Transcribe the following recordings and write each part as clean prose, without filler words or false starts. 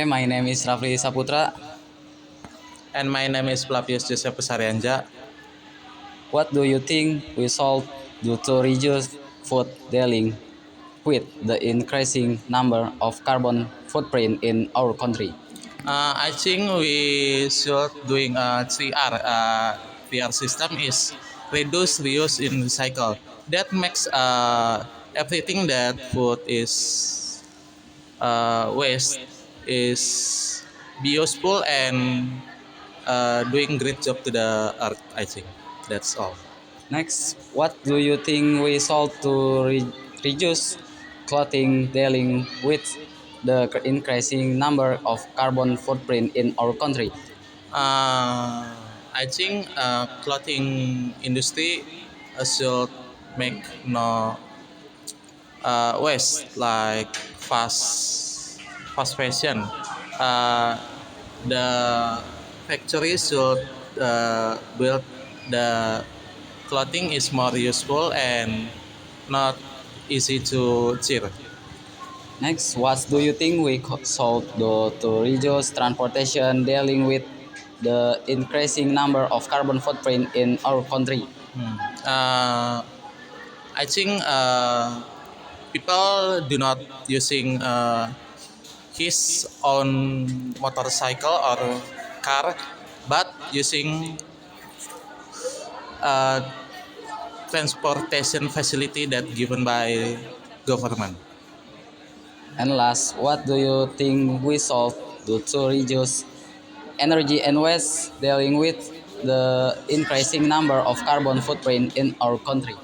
Hi, my name is Rafli Saputra. And my name is Flavius Joseph Sarianja. What do you think we should do to reduce food dealing with the increasing number of carbon footprint in our country? I think we should doing 3R. 3R system is reduce, reuse, and recycle. That makes everything that food is waste is be useful and doing great job to the earth. I think that's all. Next, what do you think we should to reduce clothing dealing with the increasing number of carbon footprint in our country? I think clothing industry should make no waste like fast fashion. Uh, the factory should build the clothing is more useful and not easy to cheer. Next, what do you think we should do to reduce transportation dealing with the increasing number of carbon footprint in our country? Hmm. Uh, I think people do not using his own motorcycle or car, but using uh, transportation facility that given by government. And last, what do you think we should do to reduce energy and waste dealing with the increasing number of carbon footprint in our country?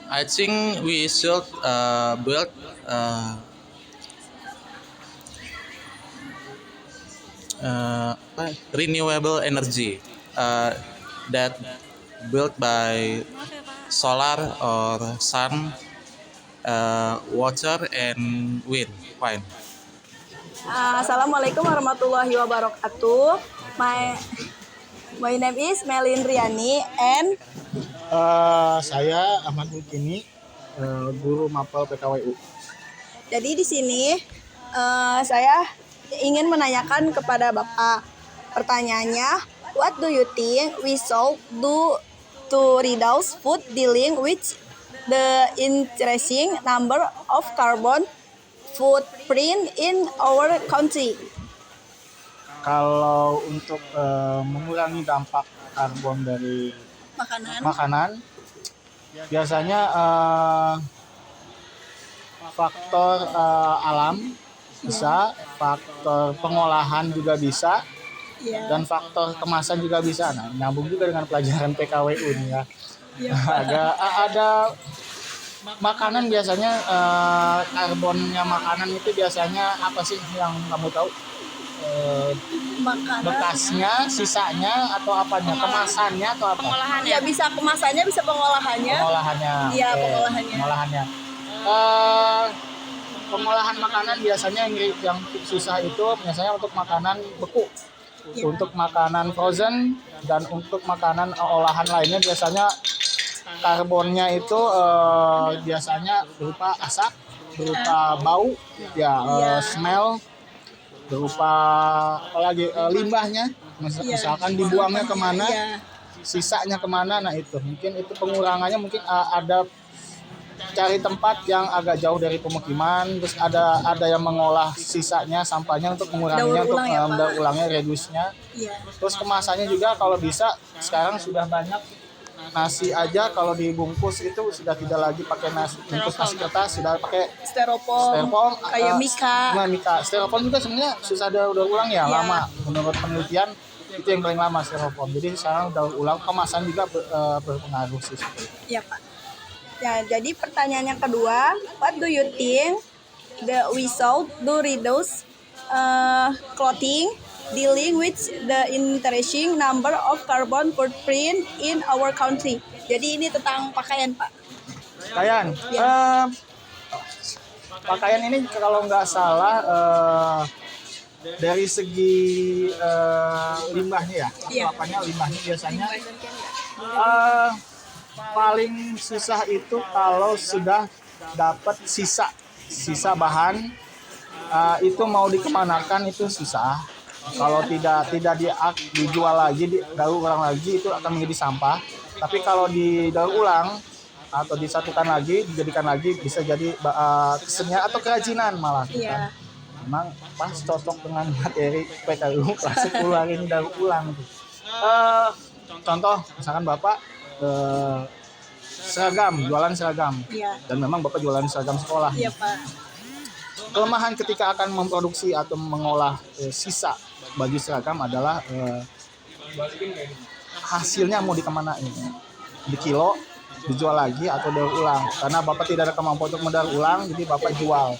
I think we should build uh, renewable energy that built by solar or sun, water and wind. Fine. Assalamualaikum warahmatullahi wabarakatuh. My name is Melin Riani and Saya Ahmad Mukini, guru Mapel PKWU. jadi di sini saya ingin menanyakan kepada Bapak. Pertanyaannya, what do you think we should do to reduce food dealing with the increasing number of carbon footprint in our country? Kalau untuk mengurangi dampak karbon dari makanan, biasanya faktor alam bisa, faktor pengolahan juga bisa, dan faktor kemasan juga bisa. Nah, nyambung juga dengan pelajaran PKWU nih ya. Ada makanan biasanya karbonnya makanan itu biasanya apa sih yang kamu tahu? Bekasnya, sisanya atau apanya? Kemasannya atau apa? Pengolahannya. Ya bisa kemasannya, bisa pengolahannya. Iya, Pengolahannya. Pengolahan makanan biasanya yang susah itu biasanya untuk makanan beku. Untuk makanan frozen dan untuk makanan olahan lainnya biasanya karbonnya itu biasanya berupa asap, berupa bau, smell, berupa apalagi limbahnya, misalkan dibuangnya kemana, sisanya kemana. Nah itu mungkin itu pengurangannya mungkin ada cari tempat yang agak jauh dari pemukiman, terus ada yang mengolah sisanya sampahnya untuk menguranginya, untuk daur ulangnya, reduce-nya. Terus kemasannya juga kalau bisa sekarang sudah banyak nasi aja kalau dibungkus itu sudah tidak lagi pakai bungkus nasi kertas, sudah pakai styrofoam kayak Mika. Styrofoam juga sebenarnya susah daur ulang ya, lama menurut penelitian itu yang paling lama styrofoam. Jadi sekarang daur ulang kemasan juga berpengaruh sih. Iya Pak. Ya, jadi pertanyaan yang kedua, what do you think we should do reduce clothing dealing with the increasing number of carbon footprint in our country? Jadi ini tentang pakaian, Pak. Pakaian. Pakaian ini kalau nggak salah dari segi limbahnya ya, limbahnya biasanya paling susah itu kalau sudah dapat sisa bahan itu mau dikemanakan itu susah. Kalau tidak dijual lagi, daur ulang lagi itu akan menjadi sampah. Tapi kalau didaur ulang atau disatukan lagi, dijadikan lagi bisa jadi kesenian atau kerajinan malah. Iya. Memang pas cocok dengan materi PKU kelas 10 ini daur ulang. Contoh misalkan Bapak jualan seragam. Iya. Dan memang Bapak jualan seragam sekolah. Iya, Pak. Kelemahan ketika akan memproduksi atau mengolah sisa baju seragam adalah hasilnya mau dikemanain, di kilo, dijual lagi atau daur ulang. Karena Bapak tidak ada kemampuan untuk mendaur ulang, jadi Bapak jual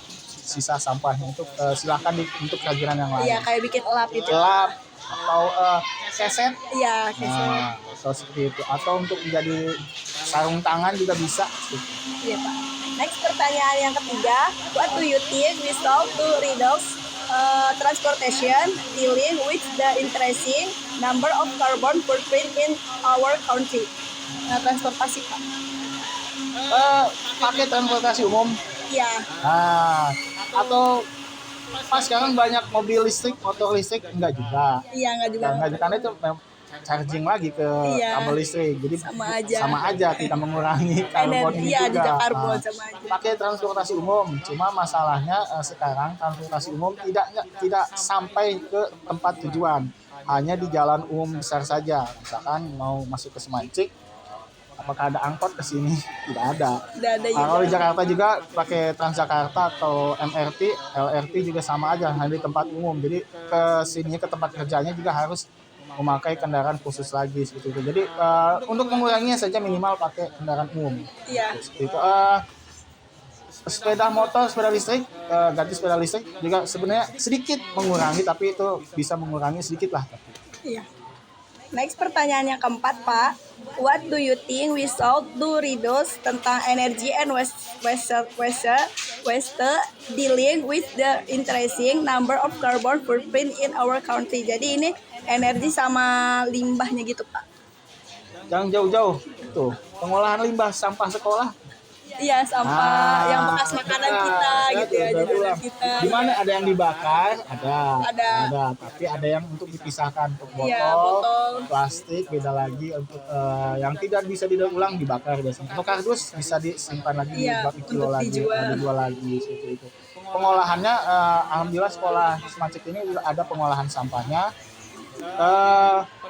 sisa sampahnya itu silakan untuk kerajinan yang lain. Iya, kayak bikin elap gitu. Elap atau keset. Iya, keset. Nah, atau seperti itu. Atau untuk menjadi sarung tangan juga bisa. Iya, Pak. Next, pertanyaan yang ketiga, what do you think we solve to reduce transportation dealing with the increasing number of carbon footprint in our country? Transportasi, Pak. Pakai transportasi umum. Iya. Nah, atau sekarang banyak mobil listrik, motor listrik enggak juga. Iya, enggak juga. Enggak, karena itu charging lagi ke kabel listrik. Jadi sama aja kita mengurangi karbon ini Iya, juga. jejak karbon sama aja. Pakai transportasi umum. Cuma masalahnya sekarang transportasi umum tidak sampai ke tempat tujuan. Hanya di jalan umum besar saja. Misalkan mau masuk ke Semancik, apakah ada angkot ke sini? Tidak ada. Tidak ada. Kalau di Jakarta juga pakai Transjakarta atau MRT, LRT juga sama aja, hanya di tempat umum. Jadi ke sini ke tempat kerjanya juga harus memakai kendaraan khusus lagi seperti itu. Jadi untuk menguranginya saja minimal pakai kendaraan umum. Iya. Seperti itu. Sepeda motor, sepeda listrik, ganti sepeda listrik juga sebenarnya sedikit mengurangi, tapi itu bisa mengurangi sedikit lah. Iya. Next, pertanyaan yang keempat, Pak. What do you think we should do reduce tentang energy and waste dealing with the increasing number of carbon footprint in our country? Jadi ini energi sama limbahnya gitu, Pak. Jangan jauh-jauh. Tuh, pengolahan limbah sampah sekolah. Iya, sampah yang bekas makanan kita gitu ya, jajanan kita. Di mana ada yang dibakar? Ada. Tapi ada yang untuk dipisahkan untuk botol, Iya, botol. plastik beda lagi untuk yang tidak bisa didaur ulang dibakar biasanya. Untuk kardus bisa disimpan lagi, Iya, dibuat kilo untuk lagi, dijual. dijual lagi seperti itu. Pengolahannya alhamdulillah sekolah Semancik ini ada pengolahan sampahnya.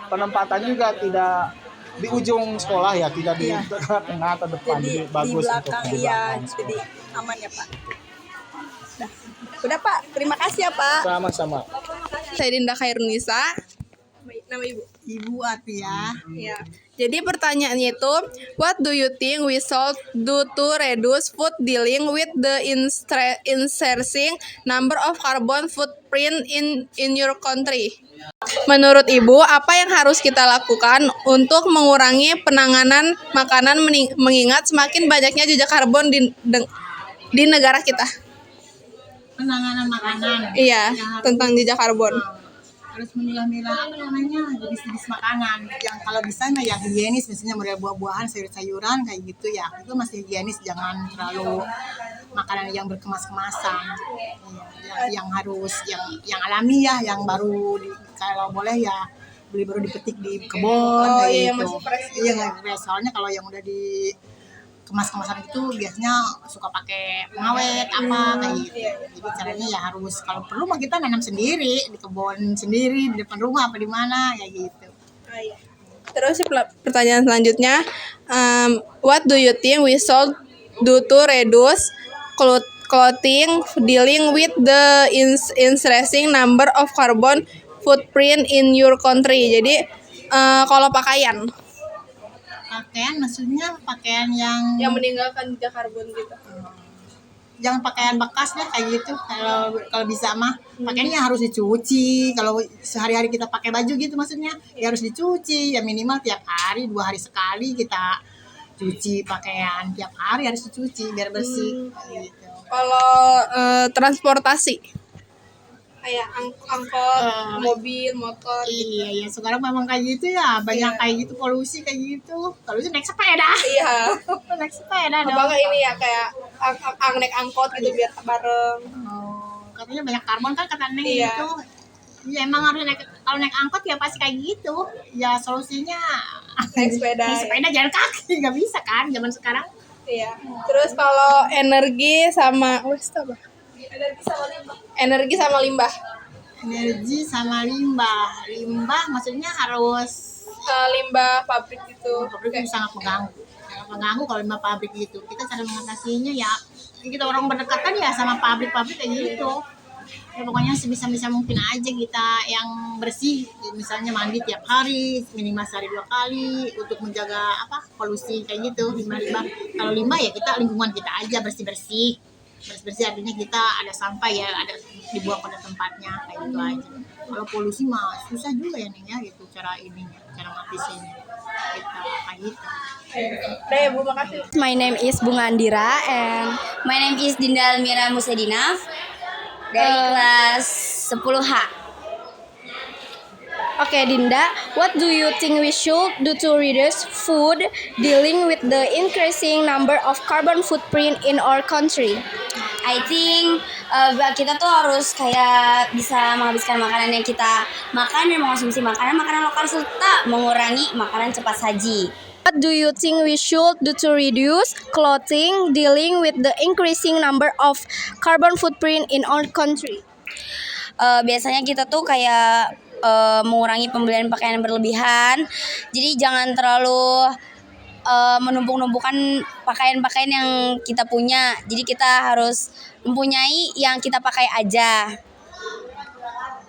Penempatannya juga tidak di ujung sekolah ya, tidak di tengah atau depan, jadi bagus di untuk belakang, di iya, belakang. jadi aman ya, Pak. Udah, Pak, terima kasih ya, Pak. Sama-sama. Saya Dinda Khairunisa. Nama Ibu? Ibu Atia. Ya. Jadi pertanyaannya itu, what do you think we should do to reduce food dealing with the increasing number of carbon footprint in your country? Menurut Ibu, apa yang harus kita lakukan untuk mengurangi penanganan makanan mengingat semakin banyaknya jejak karbon di negara kita? Penanganan makanan. Iya, tentang jejak karbon. Harus memilah-milah apa namanya jenis-jenis makanan yang kalau bisa ya higienis, misalnya model buah-buahan, sayur-sayuran kayak gitu ya, itu masih higienis, jangan terlalu makanan yang berkemas-kemasan ya, yang harus yang alami ya, yang baru kalau boleh ya beli baru dipetik di kebun kayak gitu. Iya, soalnya kalau yang udah di kemas-kemasan itu biasanya suka pakai pengawet apa kayak gitu. Jadi caranya ya harus kalau perlu mah kita nanam sendiri di kebun sendiri di depan rumah apa di mana kayak gitu. Terus pertanyaan selanjutnya, what do you think we should do to reduce clothing dealing with the increasing number of carbon footprint in your country? Jadi kalau pakaian Maksudnya pakaian yang meninggalkan jejak karbon gitu. jangan pakaian bekas deh kayak gitu. Kalau bisa mah pakaiannya harus dicuci. Kalau sehari-hari kita pakai baju gitu maksudnya ya harus dicuci ya, minimal tiap hari 2 hari sekali kita cuci pakaian, tiap hari harus dicuci biar bersih gitu. Kalau transportasi kayak angkot, mobil, motor. Iya, sekarang memang kayak gitu ya, banyak kayak gitu polusi kayak gitu. Kalau itu naik sepeda. Iya. Naik sepeda dong. Abang ini ya kayak naik angkot gitu biar bareng. katanya banyak karbon kan kata Neng Iya. gitu. Ya emang harus kalau naik angkot ya pasti kayak gitu. Ya solusinya Naik sepeda. naik sepeda jalan kaki nggak bisa kan zaman sekarang. Iya. Terus kalau energi sama apa? Energi sama limbah. Energi sama limbah. Limbah maksudnya harus Limbah pabrik itu. pabrik itu sangat mengganggu. Sangat mengganggu kalau limbah pabrik gitu. Kita cara mengatasinya ya kita orang berdekatan ya sama pabrik-pabrik kayak gitu. Ya, pokoknya sebisa-bisa mungkin aja kita yang bersih, misalnya mandi tiap hari minimal sehari 2 kali untuk menjaga polusi kayak gitu. Limbah kalau limbah ya kita lingkungan kita aja bersih artinya kita ada sampah ya ada dibuang pada tempatnya kayak gitu aja. Kalau polusi mah susah juga ya Neng ya gitu cara ngatasinnya kita kayak gitu. Udah ya Bu, makasih. My name is Bunga Andira and my name is Dinda Almira Musedinaf dari kelas 10H. Okay, Dinda, what do you think we should do to reduce food dealing with the increasing number of carbon footprint in our country? I think kita tuh harus kayak bisa menghabiskan makanan yang kita makan dan mengkonsumsi makanan lokal serta mengurangi makanan cepat saji. What do you think we should do to reduce clothing dealing with the increasing number of carbon footprint in our country? Biasanya kita tuh kayak mengurangi pembelian pakaian yang berlebihan. Jadi jangan terlalu menumpuk-numpukan pakaian-pakaian yang kita punya. Jadi kita harus mempunyai yang kita pakai aja.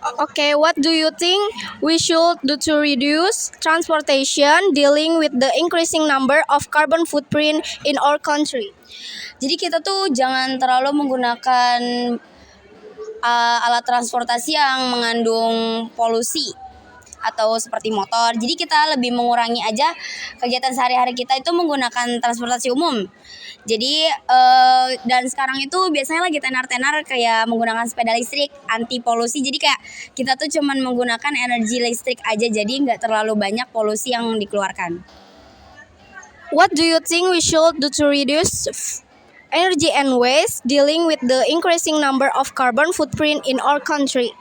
Okay, what do you think we should do to reduce transportation dealing with the increasing number of carbon footprint in our country? Jadi kita tuh jangan terlalu menggunakan alat transportasi yang mengandung polusi atau seperti motor. Jadi kita lebih mengurangi aja kegiatan sehari-hari kita itu menggunakan transportasi umum. Jadi dan sekarang itu biasanya lagi tenar-tenar kayak menggunakan sepeda listrik anti polusi. Jadi kayak kita tuh cuman menggunakan energi listrik aja, jadi nggak terlalu banyak polusi yang dikeluarkan. What do you think we should do to reduce energy and waste dealing with the increasing number of carbon footprint in our country?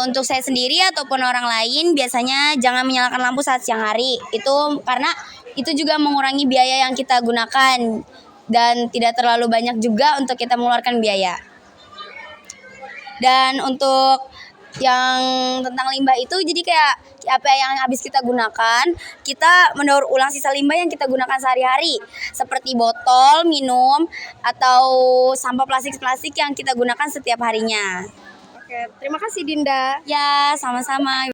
Untuk saya sendiri ataupun orang lain biasanya jangan menyalakan lampu saat siang hari. Itu karena itu juga mengurangi biaya yang kita gunakan dan tidak terlalu banyak juga untuk kita mengeluarkan biaya. Dan untuk yang tentang limbah itu jadi kayak apa yang habis kita gunakan, kita mendaur ulang sisa limbah yang kita gunakan sehari-hari seperti botol minum atau sampah plastik yang kita gunakan setiap harinya. Oke, terima kasih Dinda. Ya, sama-sama.